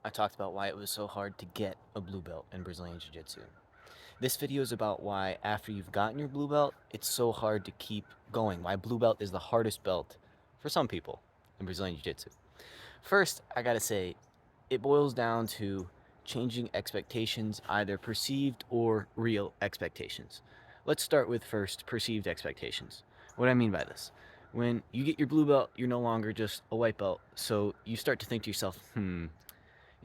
I talked about why it was so hard to get a blue belt in Brazilian Jiu Jitsu. This video is about why, after you've gotten your blue belt, it's so hard to keep going. Why blue belt is the hardest belt for some people in Brazilian Jiu Jitsu. First, I gotta say, it boils down to changing expectations, either perceived or real expectations. Let's start with first perceived expectations. What do I mean by this? When you get your blue belt, you're no longer just a white belt, so you start to think to yourself,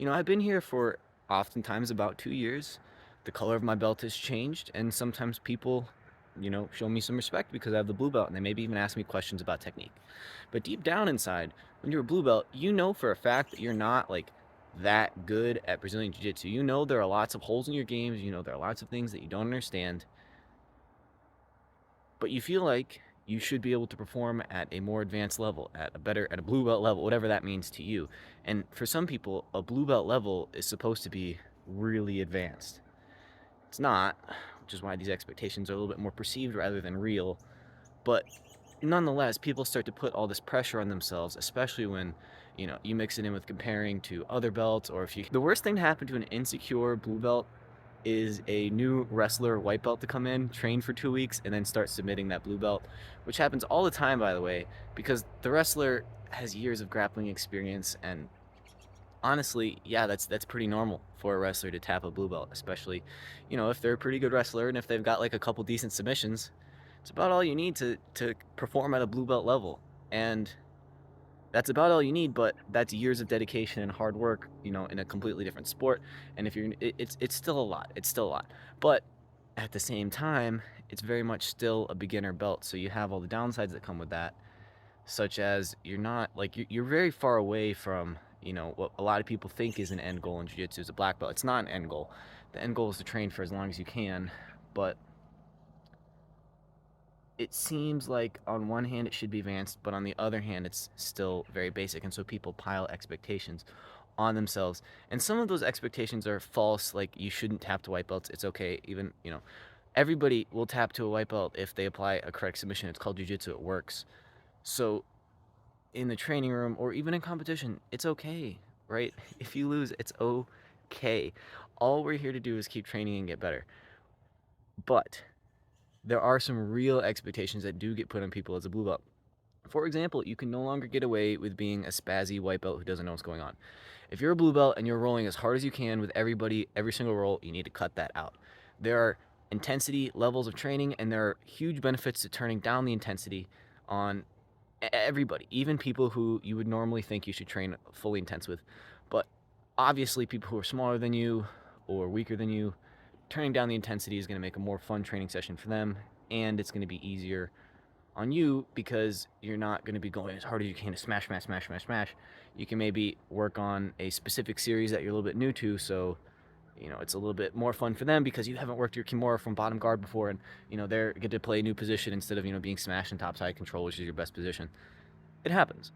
I've been here for oftentimes about 2 years. The color of my belt has changed, and sometimes people, show me some respect because I have the blue belt, and they maybe even ask me questions about technique. But deep down inside, when you're a blue belt, you know for a fact that you're not like that good at Brazilian Jiu Jitsu. You know there are lots of holes in your games, you know there are lots of things that you don't understand, but you feel like you should be able to perform at a more advanced level, at a blue belt level, whatever that means to you. And for some people, a blue belt level is supposed to be really advanced. It's not, which is why these expectations are a little bit more perceived rather than real. But nonetheless, people start to put all this pressure on themselves, especially when you mix it in with comparing to other belts. Or if you, the worst thing to happen to an insecure blue belt is a new wrestler white belt to come in, train for 2 weeks, and then start submitting that blue belt, which happens all the time, by the way, because the wrestler has years of grappling experience. And honestly, yeah, that's pretty normal for a wrestler to tap a blue belt, especially if they're a pretty good wrestler and if they've got like a couple decent submissions. It's about all you need to perform at a blue belt level. And that's about all you need, but that's years of dedication and hard work, in a completely different sport. And if it's still a lot. It's still a lot. But at the same time, it's very much still a beginner belt. So you have all the downsides that come with that, such as you're not like you're very far away from, what a lot of people think is an end goal in jiu-jitsu is a black belt. It's not an end goal. The end goal is to train for as long as you can, but it seems like on one hand it should be advanced, but on the other hand it's still very basic, and so people pile expectations on themselves. And some of those expectations are false, like you shouldn't tap to white belts. It's okay, even everybody will tap to a white belt if they apply a correct submission. It's called jiu-jitsu, it works. So in the training room or even in competition, it's okay, right? If you lose, it's okay. All we're here to do is keep training and get better. But there are some real expectations that do get put on people as a blue belt. For example, you can no longer get away with being a spazzy white belt who doesn't know what's going on. If you're a blue belt and you're rolling as hard as you can with everybody, every single roll, you need to cut that out. There are intensity levels of training, and there are huge benefits to turning down the intensity on everybody, even people who you would normally think you should train fully intense with. But obviously, people who are smaller than you or weaker than you, turning down the intensity is going to make a more fun training session for them, and it's going to be easier on you because you're not going to be going as hard as you can to smash, smash, smash, smash, smash. You can maybe work on a specific series that you're a little bit new to, so it's a little bit more fun for them because you haven't worked your kimura from bottom guard before, and they're get to play a new position instead of being smashed in top side control, which is your best position. It happens.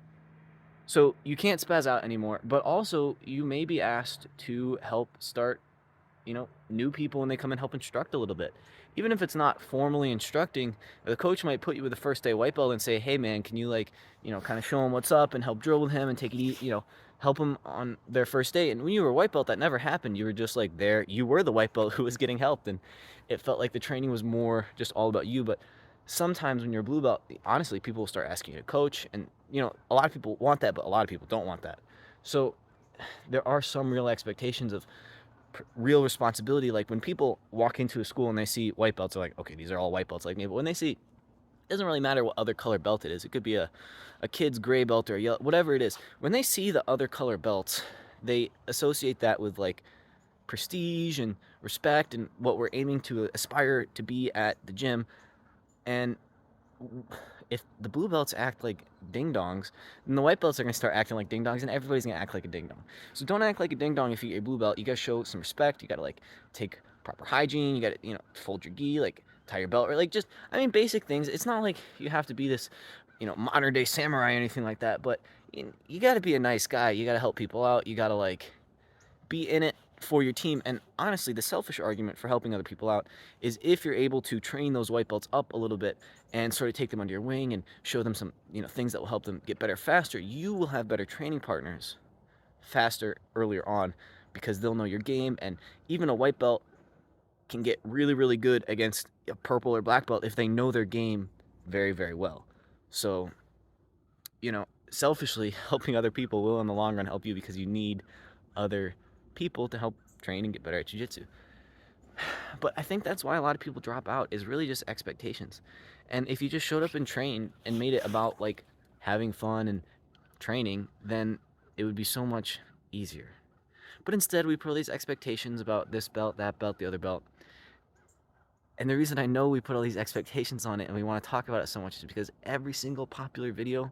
So you can't spaz out anymore, but also you may be asked to help start new people when they come and help instruct a little bit. Even if it's not formally instructing, the coach might put you with a first day white belt and say, hey man, can you kind of show him what's up and help drill with him and take it easy, help them on their first day. And when you were a white belt, that never happened. You were just like there, you were the white belt who was getting helped, and it felt like the training was more just all about you. But sometimes when you're a blue belt, honestly, people will start asking you to coach, and a lot of people want that, but a lot of people don't want that. So there are some real expectations of real responsibility. Like when people walk into a school and they see white belts, they're like, okay, these are all white belts like me. But when they see, it doesn't really matter what other color belt it is. It could be a kid's gray belt or a yellow, whatever it is. When they see the other color belts, they associate that with like prestige and respect and what we're aiming to aspire to be at the gym. And if the blue belts act like ding dongs, then the white belts are going to start acting like ding dongs, and everybody's going to act like a ding dong. So don't act like a ding dong if you get a blue belt. You got to show some respect. You got to like take proper hygiene. You got to fold your gi, like tie your belt, or like just basic things. It's not like you have to be this modern day samurai or anything like that, but you got to be a nice guy. You got to help people out. You got to like be in it for your team. And honestly, the selfish argument for helping other people out is if you're able to train those white belts up a little bit and sort of take them under your wing and show them some things that will help them get better faster, you will have better training partners faster earlier on because they'll know your game. And even a white belt can get really, really good against a purple or black belt if they know their game very, very well. So, selfishly, helping other people will in the long run help you because you need other people to help train and get better at jiu-jitsu. But I think that's why a lot of people drop out, is really just expectations. And if you just showed up and trained and made it about like having fun and training, then it would be so much easier. But instead, we put all these expectations about this belt, that belt, the other belt. And the reason I know we put all these expectations on it and we want to talk about it so much is because every single popular video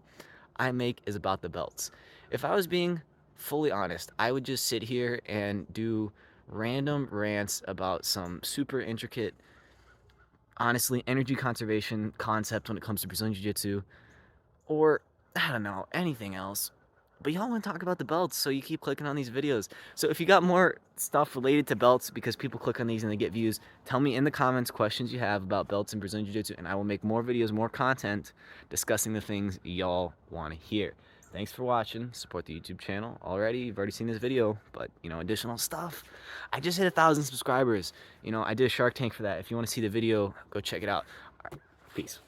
I make is about the belts. If I was being fully honest, I would just sit here and do random rants about some super intricate, honestly, energy conservation concept when it comes to Brazilian Jiu Jitsu, or I don't know, anything else. But y'all want to talk about the belts, so you keep clicking on these videos. So if you got more stuff related to belts, because people click on these and they get views, tell me in the comments questions you have about belts and Brazilian Jiu-Jitsu, and I will make more videos, more content discussing the things y'all want to hear. Thanks for watching. Support the YouTube channel already. You've already seen this video, but, additional stuff. I just hit 1,000 subscribers. I did a Shark Tank for that. If you want to see the video, go check it out. All right, peace.